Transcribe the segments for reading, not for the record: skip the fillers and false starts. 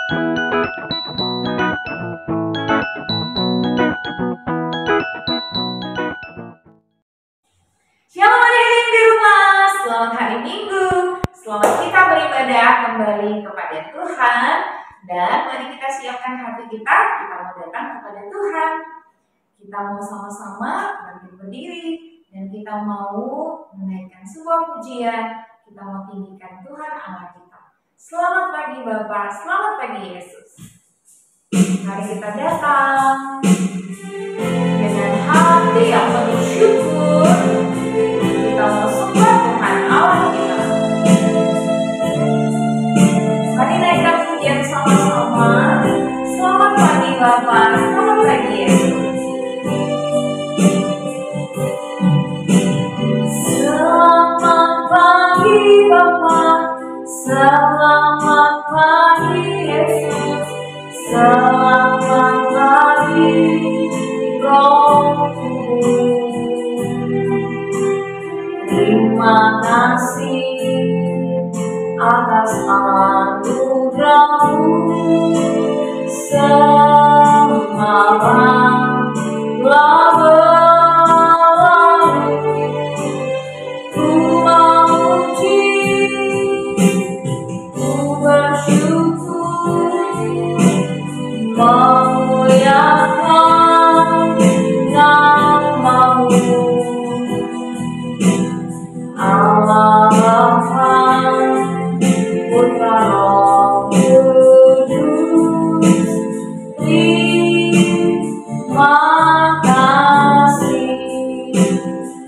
Shalom adik-adik di rumah, selamat hari Minggu. Selamat kita beribadah kembali kepada Tuhan. Dan mari kita siapkan hati kita mau datang kepada Tuhan. Kita mau sama-sama berdiri dan kita mau menaikkan sebuah pujian. Kita mau tinggikan Tuhan Allah kita. Selamat pagi Bapa, selamat pagi Yesus. Mari kita datang dengan hati yang penuh syukur. Kita mau sembah Tuhan Allah kita. Mari naikkan pujian sama-sama. Selamat pagi Bapa, selamat pagi Yesus. Selamat pagi Bapa, selamat pagi Yesus. Selamat pagi Roh Kudus. Terima kasih atas anugerah-Mu semalam telah berlalu. Ku memuji, ku bersyukur, memuliakan nama-Mu. Allah Bapa, Putra Roh Kudus, terima kasih.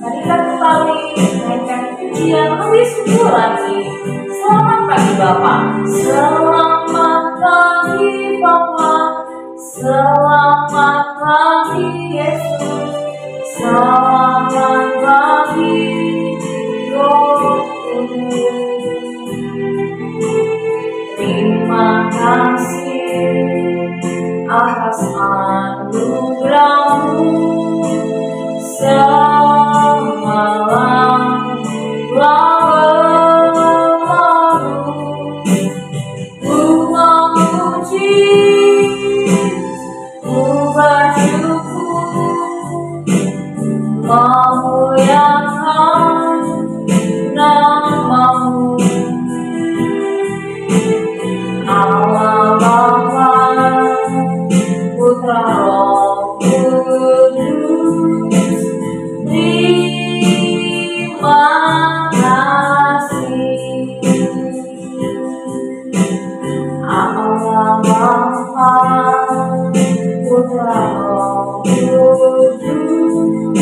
Mari kita kembali naikkan pujian lebih syukur lagi. Selamat pagi Bapa, selamat pagi Bapa, selamat pagi Yesus, selamat pagi Roh Kudus. Terima kasih atas anugerah-Mu semalam telah berlalu. Ku memuji, ku bersyukur, memuliakan nama-Mu. Allah Bapa, Putra Roh Kudus, terima kasih. Allah Bapa, Putra Roh Kudus,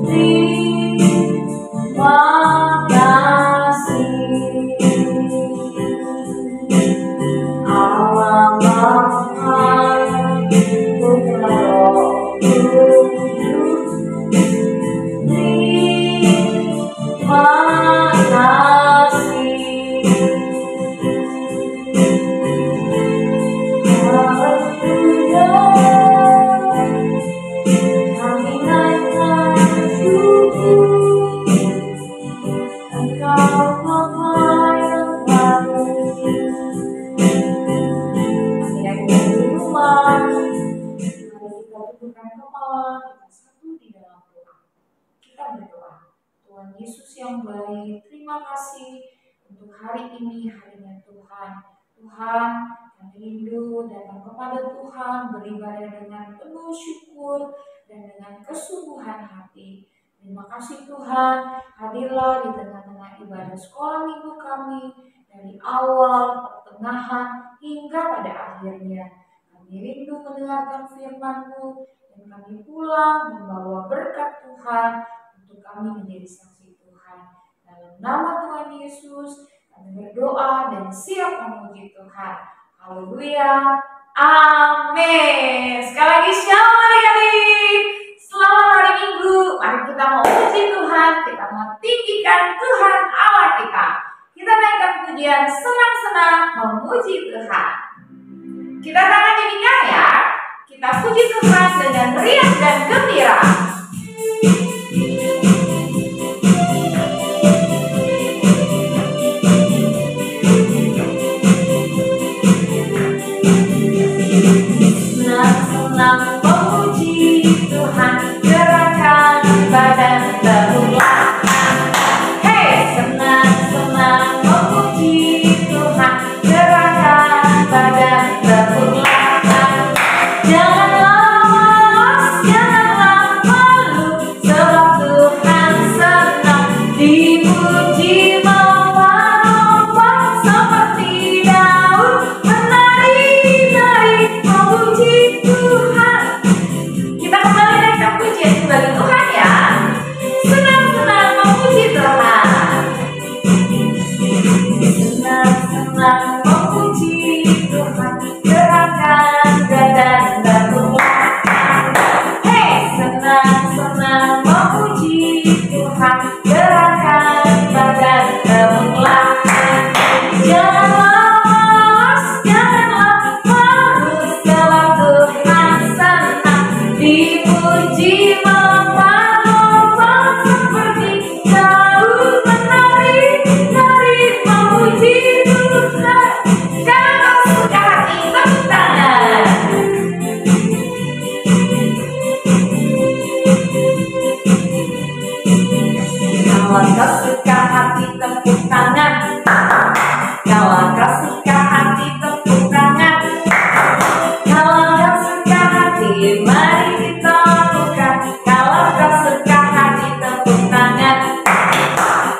terima kasih. Allah Bapa, Putra Roh Kudus, terima kasih. Haleluya, kami naikkan syukur, Engkau Bapa yang baik. Adik-adik di rumah, mari kita tundukkan kepala, kita satu di dalam doa. Kita berdoa. Tuhan Yesus yang baik, terima kasih untuk hari ini, harinya Tuhan. Tuhan, kami rindu datang kepada Tuhan, beribadah dengan penuh syukur dan dengan kesungguhan hati. Terima kasih Tuhan, hadirlah di tengah-tengah ibadah sekolah minggu kami, dari awal, pertengahan, hingga pada akhirnya. Kami rindu mendengarkan firman-Mu, dan kami pulang membawa berkat Tuhan untuk kami menjadi saksi Tuhan. Dalam nama Tuhan Yesus, kami berdoa dan siap memuji Tuhan. Haleluya, amin. Sekali lagi shalom adik-adik. Selamat hari Minggu. Mari kita mau puji Tuhan, kita mau tinggikan Tuhan Allah kita. Kita naikkan pujian senang-senang memuji Tuhan. Kita tangan dirinya ya. Kita puji Tuhan dengan riang dan gembira. Tuhan, gerakan badan dan tulang. Hei, senang-senang memuji Tuhan, gerakan badan dan tulang. Janganlah harus dalam Tuhan senang, dipuji lomba-lomba seperti Daud menari, memuji Tuhan. Kalau suka hati tepuk tangan. Kalau kau suka hati tepuk tangan. Kalau kau suka hati tepuk tangan. Kalau kau suka hati, mari kita lakukan. Kalau kau suka hati tepuk tangan.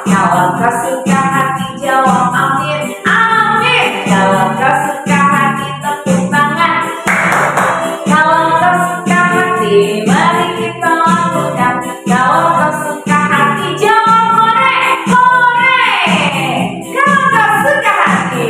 Kalau kau suka hati jawab amin, amin. Kalau kau suka hati tepuk tangan. Kalau kau suka hati, mari kita lakukan. Kalau kau suka hati jawab hore, hore. Kalau kau suka hati.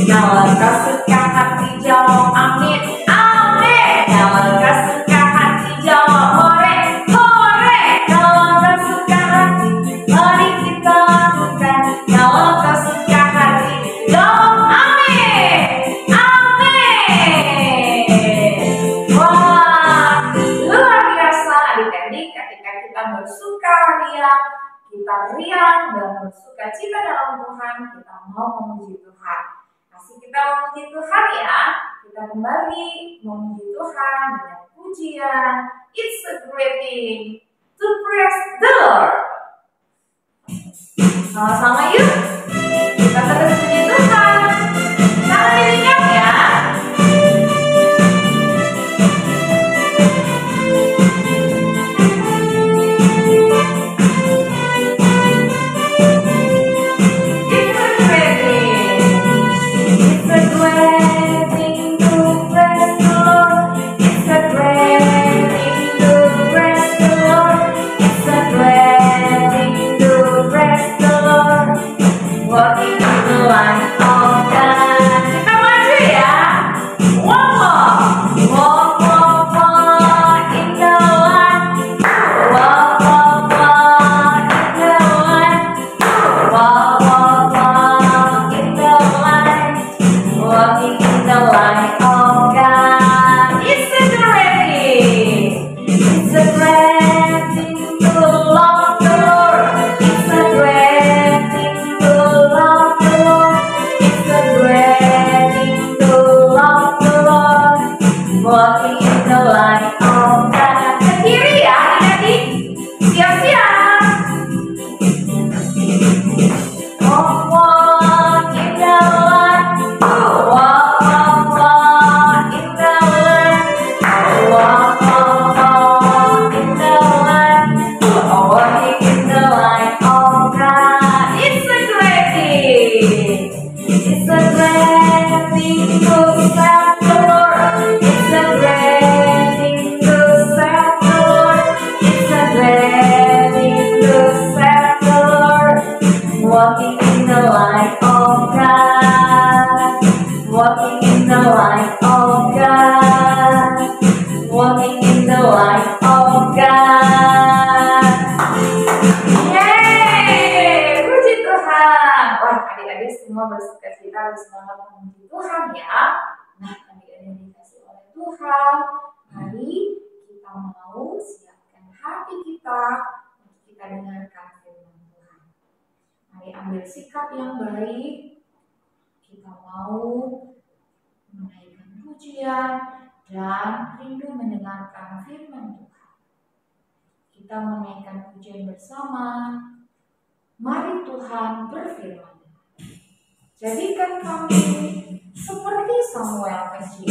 Kalau kau suka hati jawab amin, amin. Kalau kau suka hati jawab hore, hore. Kalau kau suka hati, mari kita lakukan. Kalau kau suka hati jawab amin, amin. Wah, luar biasa adik-adik. Ketika kita bersukaria, kita riang dan bersuka cita dalam Tuhan, kita mau memuji Tuhan. Kasih kita memuji Tuhan ya. Kita kembali memuji Tuhan dengan pujian. It's a great thing to praise the Lord. Sama-sama yuk. Kita terus puji Tuhan. Tangan diingat ya. Walking in the light of God. Kita maju ya. One more. Walk, walk, walk in the light. Walk, walk, walk in the light. Walk, walk, walk in the light. Walking in the light of God. It's a great thing. It's a great thing to love the Lord. It's a great thing to love the Lord. It's a great thing to love the Lord. Walking in the light of God. Ke kiri ya adik-adik. Siap-siap. Walk, walk in the light. Walk, walk, walk in the light. Walk, walk, walk in the light. Walking in the light of God. It's a great thing. It's a great thing to serve the Lord. It's a great thing to serve the Lord. It's a great thing to serve the Lord. Walking in the light of God. Walking in the light of God. Walking in the light of God. Yeay, puji Tuhan. Wah, adik-adik semua bersuka cita, bersemangat memuji Tuhan ya. Nah, adik-adik dikasih oleh Tuhan, mari kita mau siapkan hati kita untuk kita dengarkan firman Tuhan. Mari ambil sikap yang baik. Kita mau menaikkan pujian dan rindu mendengarkan firman Tuhan. Kita menaikkan pujian bersama. Mari Tuhan berfirman. Jadikan kami seperti Samuel kecil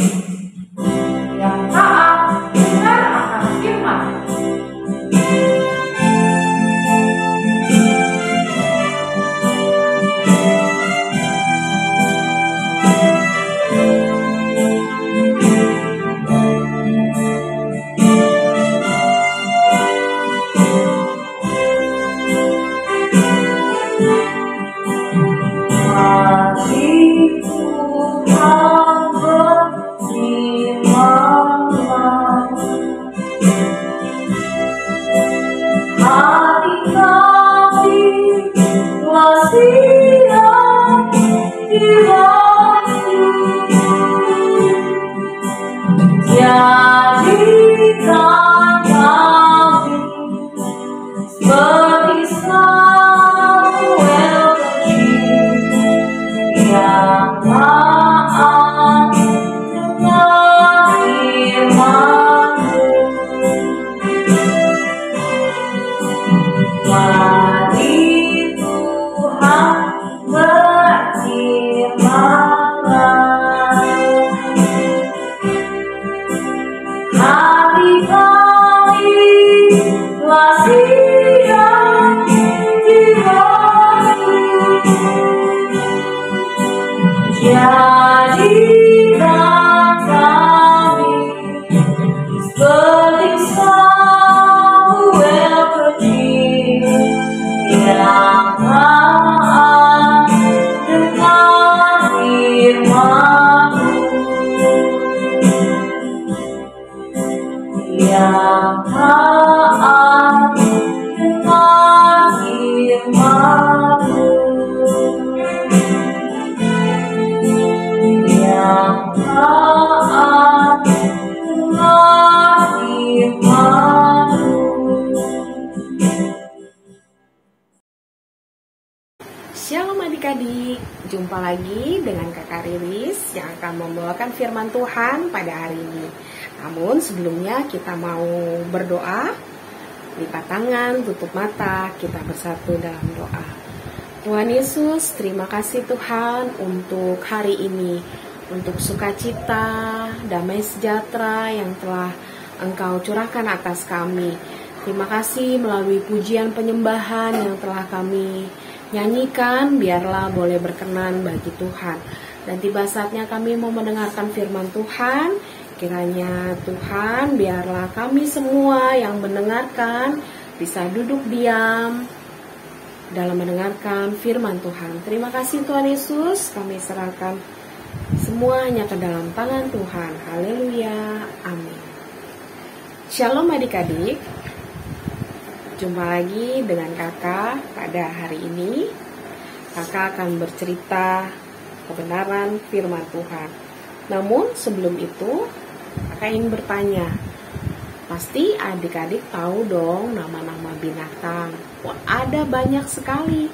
yang taat dengar akan firman. Jadikan kami seperti Samuel kecil yang taat dengan firman-Mu, yang taat dengan firman-Mu, yang taat dengan firman-Mu. Shalom adik-adik, jumpa lagi dengan Kakak Riris yang akan membawakan firman Tuhan pada hari ini. Namun sebelumnya kita mau berdoa, lipat tangan, tutup mata, kita bersatu dalam doa. Tuhan Yesus, terima kasih Tuhan untuk hari ini, untuk sukacita, damai sejahtera yang telah Engkau curahkan atas kami. Terima kasih melalui pujian penyembahan yang telah kami nyanyikan, biarlah boleh berkenan bagi Tuhan. Dan tiba saatnya kami mau mendengarkan firman Tuhan. Kiranya Tuhan, biarlah kami semua yang mendengarkan bisa duduk diam dalam mendengarkan firman Tuhan. Terima kasih Tuhan Yesus, kami serahkan semuanya ke dalam tangan Tuhan. Haleluya, amin. Shalom adik-adik, jumpa lagi dengan kakak pada hari ini. Kakak akan bercerita kebenaran firman Tuhan. Namun sebelum itu, kakak ingin bertanya. Pasti adik-adik tahu dong nama-nama binatang. Wah, ada banyak sekali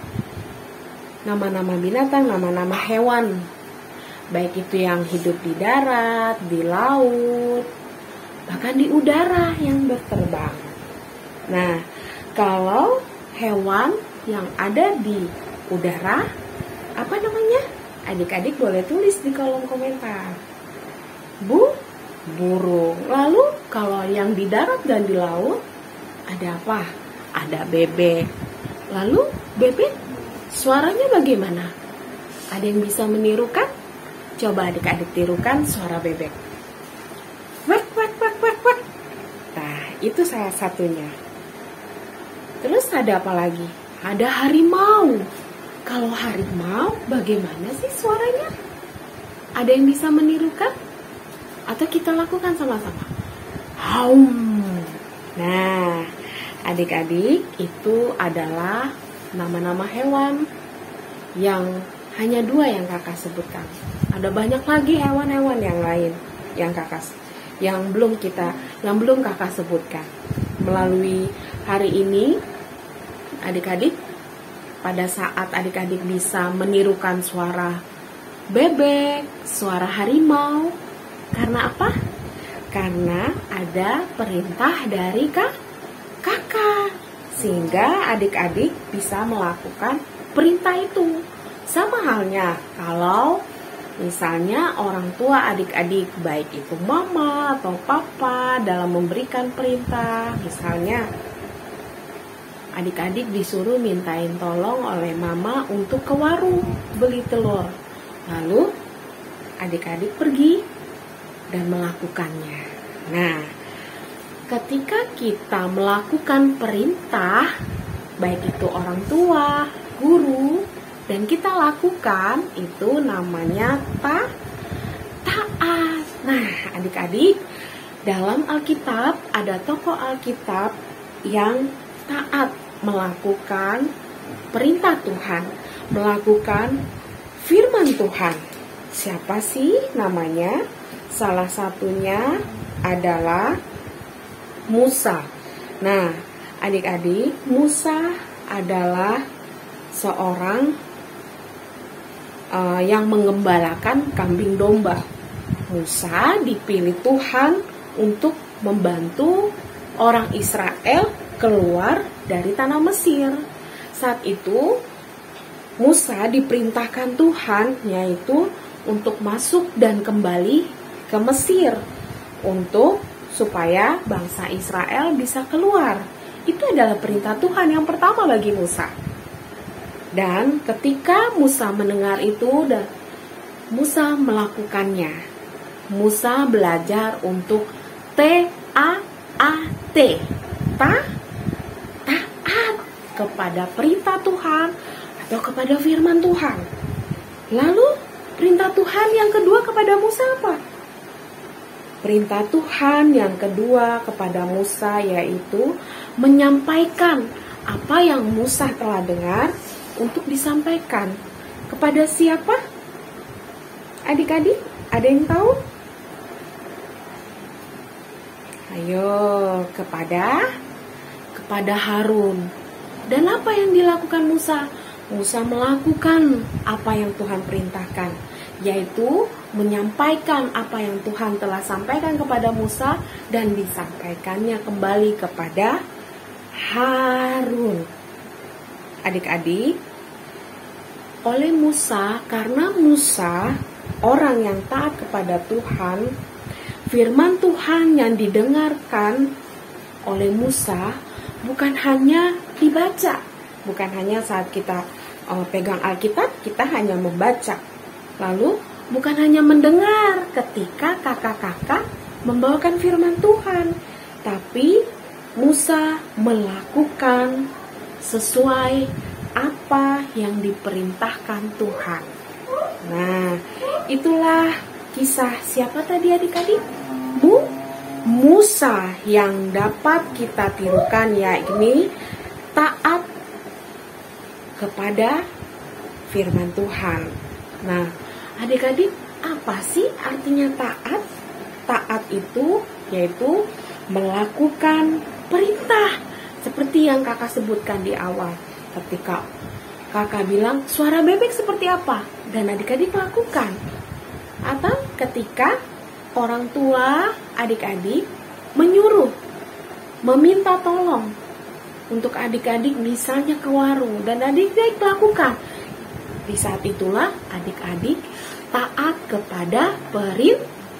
nama-nama binatang, nama-nama hewan. Baik itu yang hidup di darat, di laut, bahkan di udara yang berterbang. Nah, kalau hewan yang ada di udara, apa namanya? Adik-adik boleh tulis di kolom komentar. Burung. Lalu kalau yang di darat dan di laut, ada apa? Ada bebek. Lalu bebek suaranya bagaimana? Ada yang bisa menirukan? Coba adik-adik tirukan suara bebek. Wak, wak, wak, wak, wak. Nah, itu salah satunya. Terus ada apa lagi? Ada harimau. Kalau harimau, bagaimana sih suaranya? Ada yang bisa menirukan? Atau kita lakukan sama-sama? Haum. Nah, adik-adik, itu adalah nama-nama hewan yang hanya 2 yang kakak sebutkan. Ada banyak lagi hewan-hewan yang lain yang belum kakak sebutkan. Melalui hari ini, adik-adik, pada saat adik-adik bisa menirukan suara bebek, suara harimau, karena apa? Karena ada perintah dari kakak, sehingga adik-adik bisa melakukan perintah itu. Sama halnya kalau misalnya orang tua adik-adik, baik itu mama atau papa, dalam memberikan perintah. Misalnya adik-adik disuruh mintain tolong oleh mama untuk ke warung beli telur. Lalu adik-adik pergi dan melakukannya. Nah, ketika kita melakukan perintah, baik itu orang tua, guru, dan kita lakukan, itu namanya taat. Nah, adik-adik, dalam Alkitab ada tokoh Alkitab yang taat melakukan perintah Tuhan, melakukan firman Tuhan. Siapa sih namanya? Salah satunya adalah Musa. Nah, adik-adik, Musa adalah seorang yang mengembalakan kambing domba. Musa dipilih Tuhan untuk membantu orang Israel keluar dari tanah Mesir. Saat itu Musa diperintahkan Tuhan, yaitu untuk masuk dan kembali ke Mesir, supaya bangsa Israel bisa keluar. Itu adalah perintah Tuhan yang pertama bagi Musa. Dan ketika Musa mendengar itu, dan Musa melakukannya. Musa belajar untuk T-A-A-T. Taat kepada perintah Tuhan atau kepada firman Tuhan. Lalu perintah Tuhan yang kedua kepada Musa apa? Perintah Tuhan yang kedua kepada Musa yaitu menyampaikan apa yang Musa telah dengar untuk disampaikan. Kepada siapa? Adik-adik, ada yang tahu? Ayo, kepada Harun. Dan apa yang dilakukan Musa? Musa melakukan apa yang Tuhan perintahkan, yaitu menyampaikan apa yang Tuhan telah sampaikan kepada Musa dan disampaikannya kembali kepada Harun. Adik-adik, oleh Musa, karena Musa orang yang taat kepada Tuhan, firman Tuhan yang didengarkan oleh Musa bukan hanya dibaca, bukan hanya saat kita pegang Alkitab, kita hanya membaca. Lalu bukan hanya mendengar ketika kakak-kakak membawakan firman Tuhan, tapi Musa melakukan sesuai apa yang diperintahkan Tuhan. Nah, itulah kisah siapa tadi adik-adik? Musa yang dapat kita tirukan, yakni taat kepada firman Tuhan. Nah, adik-adik, apa sih artinya taat? Taat itu yaitu melakukan perintah, seperti yang kakak sebutkan di awal. Ketika kakak bilang suara bebek seperti apa, dan adik-adik lakukan. Atau ketika orang tua adik-adik menyuruh, meminta tolong untuk adik-adik misalnya ke warung, dan adik-adik lakukan. Di saat itulah adik-adik taat kepada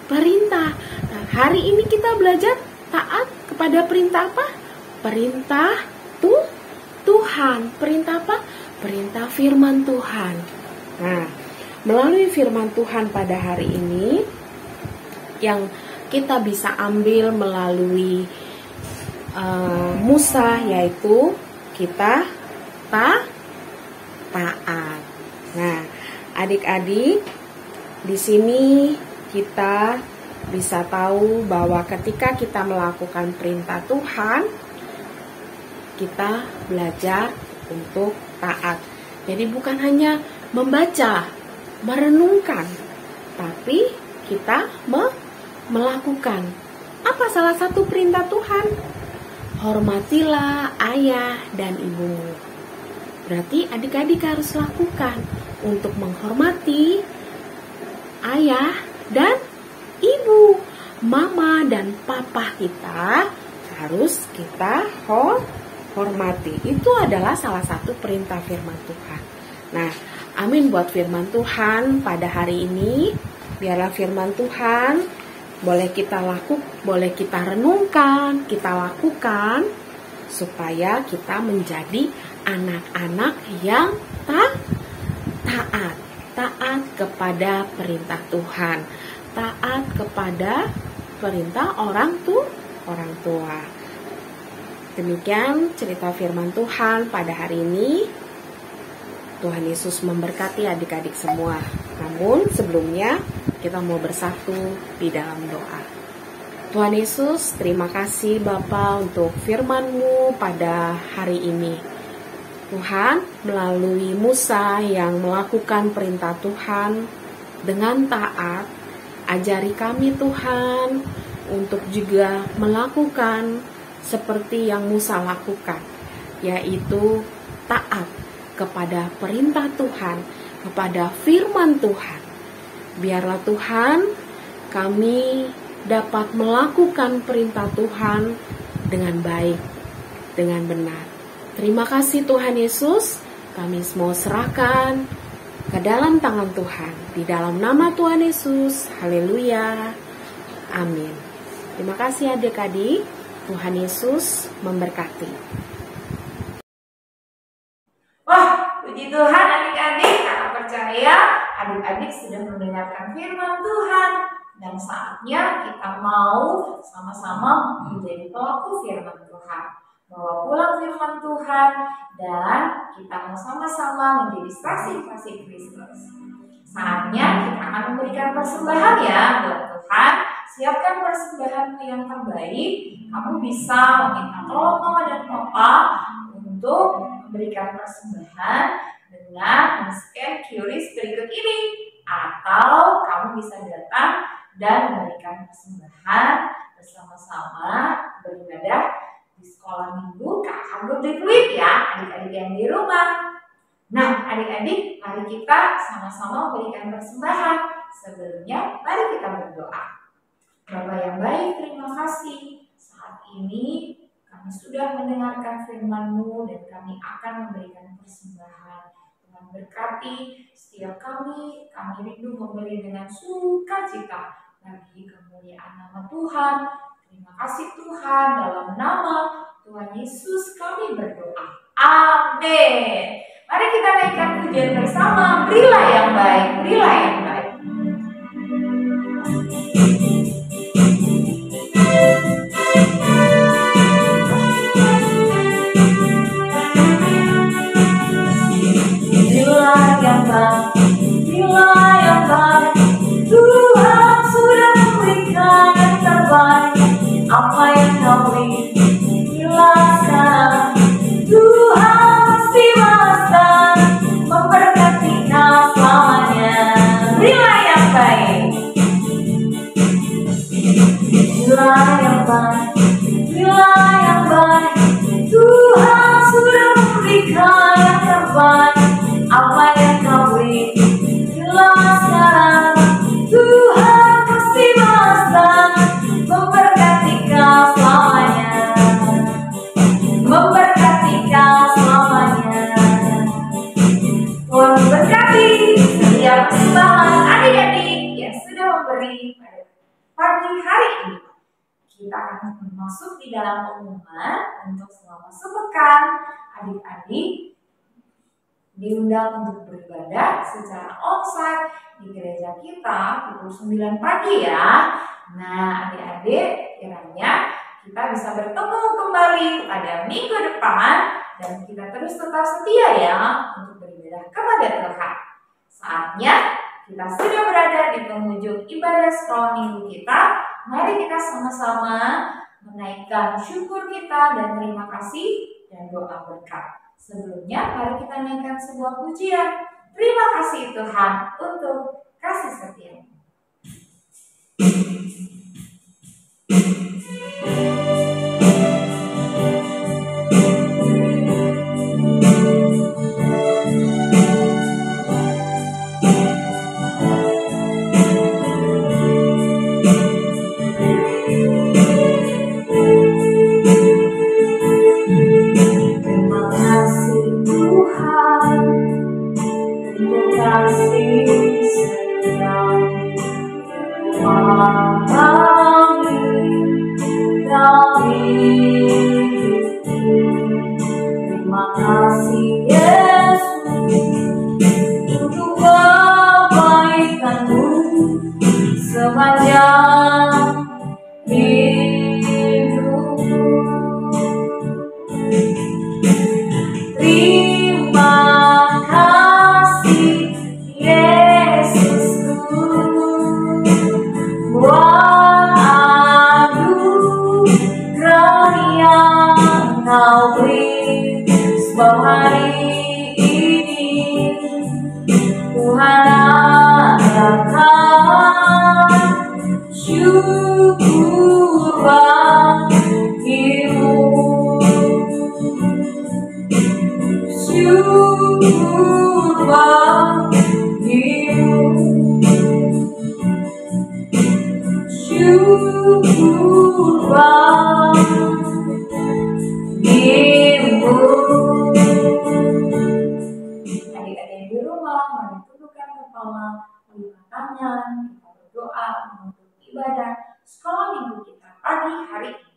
perintah. Nah, hari ini kita belajar taat kepada perintah apa? Perintah Tuhan. Perintah apa? Perintah firman Tuhan. Nah, melalui firman Tuhan pada hari ini yang kita bisa ambil melalui Musa, yaitu kita taat. Nah, adik-adik, di sini kita bisa tahu bahwa ketika kita melakukan perintah Tuhan, kita belajar untuk taat. Jadi bukan hanya membaca, merenungkan, tapi kita melakukan. Apa salah satu perintah Tuhan? Hormatilah ayah dan ibumu. Berarti adik-adik harus lakukan untuk menghormati ayah dan ibu. Mama dan papa kita harus kita hormati. Itu adalah salah satu perintah firman Tuhan. Nah, amin buat firman Tuhan pada hari ini. Biarlah firman Tuhan boleh kita renungkan, kita lakukan, supaya kita menjadi anak-anak yang taat kepada perintah Tuhan, taat kepada perintah orang tua. Demikian cerita firman Tuhan pada hari ini. Tuhan Yesus memberkati adik-adik semua. Namun sebelumnya kita mau bersatu di dalam doa. Tuhan Yesus, terima kasih Bapa untuk firman-Mu pada hari ini. Tuhan, melalui Musa yang melakukan perintah Tuhan dengan taat, ajari kami Tuhan untuk juga melakukan seperti yang Musa lakukan, yaitu taat kepada perintah Tuhan, kepada firman Tuhan. Biarlah Tuhan, kami dapat melakukan perintah Tuhan dengan baik, dengan benar. Terima kasih Tuhan Yesus, kami semua serahkan ke dalam tangan Tuhan. Di dalam nama Tuhan Yesus, haleluya, amin. Terima kasih adik-adik, Tuhan Yesus memberkati. Wah, puji Tuhan adik-adik, kakak percaya adik-adik adik-adik sudah mendengarkan firman Tuhan dan saatnya kita mau sama-sama menjadi pelaku firman Tuhan. Bawa pulang firman Tuhan dan kita mau sama-sama menjadi saksi-saksi Kristus. Saatnya kita akan memberikan persembahan ya buat Tuhan. Siapkan persembahanmu yang terbaik. Kamu bisa meminta tolong mama dan papa untuk memberikan persembahan dengan men-scan QRIS berikut ini. Atau kamu bisa datang dan memberikan persembahan bersama-sama beribadah di sekolah minggu Kak Good Week ya, adik-adik yang di rumah. Nah, adik-adik, mari kita sama-sama memberikan persembahan. Sebelumnya, mari kita berdoa. Bapa yang baik, terima kasih. Saat ini kami sudah mendengarkan firman-Mu dan kami akan memberikan persembahan. Tuhan berkati setiap kami rindu memberi dengan sukacita bagi kemuliaan nama Tuhan. Terima kasih Tuhan, dalam nama Tuhan Yesus kami berdoa. Amin. Mari kita naikkan pujian bersama. Berilah yang baik, berilah yang baik. Berilah yang baik, berilah yang baik. Tuhan sudah memberikan yang terbaik. Apa yang kau beri, berilah sekarang. Tuhan pasti balaskan, memberkati kau selamanya. Berilah yang baik, berilah yang baik, berilah yang baik. Tuhan sudah memberikan yang terbaik. Apa yang kau beri, berilah sekarang. Tuhan pasti balaskan, memberkati kau selamanya. Memberkati kau selamanya. Tuhan berkati setiap persembahan adik-adik yang sudah memberi pada pagi hari ini. Kita akan masuk di dalam pengumuman untuk selama sepekan. Adik-adik diundang untuk beribadah secara onsite di gereja kita pukul 9 pagi ya. Nah, adik-adik kiranya kita bisa bertemu kembali pada minggu depan dan kita terus tetap setia ya untuk beribadah kepada Tuhan. Saatnya kita sudah berada di penghujung ibadah sekolah minggu kita. Mari kita sama-sama menaikkan syukur kita dan terima kasih dan doa berkat. Sebelumnya mari kita naikkan sebuah pujian. Terima kasih Tuhan untuk kasih setia-Mu. Terima kasih Yesus untuk kebaikan-Mu sepanjang hidupku. Terima kasih Yesusku buat anugerah yang Kau beri. Sebab hari ini Tuhan adakan syukur bagimu. Syukur bagimu. Syukur bagimu. Adik-adik di rumah, mari tundukkan kepala, lipat tangan, kita berdoa untuk ibadah sekolah minggu kita pagi hari ini.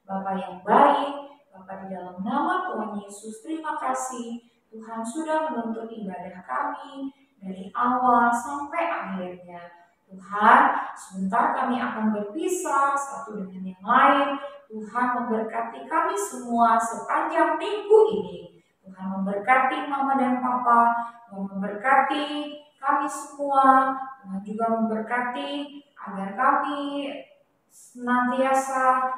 Bapa yang baik, Bapa di dalam nama Tuhan Yesus, terima kasih Tuhan sudah menuntut ibadah kami dari awal sampai akhirnya. Tuhan, sebentar kami akan berpisah satu dengan yang lain. Tuhan memberkati kami semua sepanjang minggu ini. Tuhan memberkati Mama dan Papa, Tuhan memberkati kami semua. Tuhan juga memberkati agar kami senantiasa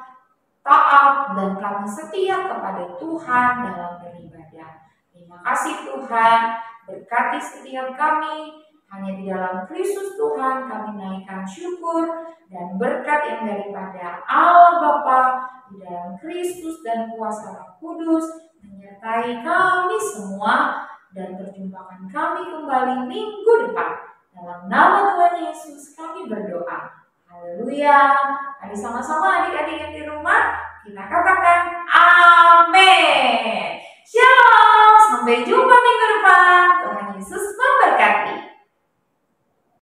taat dan kami setia kepada Tuhan dalam beribadah. Terima kasih Tuhan, berkati setiap kami. Hanya di dalam Kristus Tuhan kami naikkan syukur dan berkat yang daripada Allah Bapa di dalam Kristus dan kuasa Roh Kudus menyertai kami semua, dan perjumpaan kami kembali minggu depan. Dalam nama Tuhan Yesus kami berdoa. Haleluya. Mari sama-sama adik-adik yang di rumah kita katakan amin. Shalom. Sampai jumpa minggu depan. Tuhan Yesus memberkati.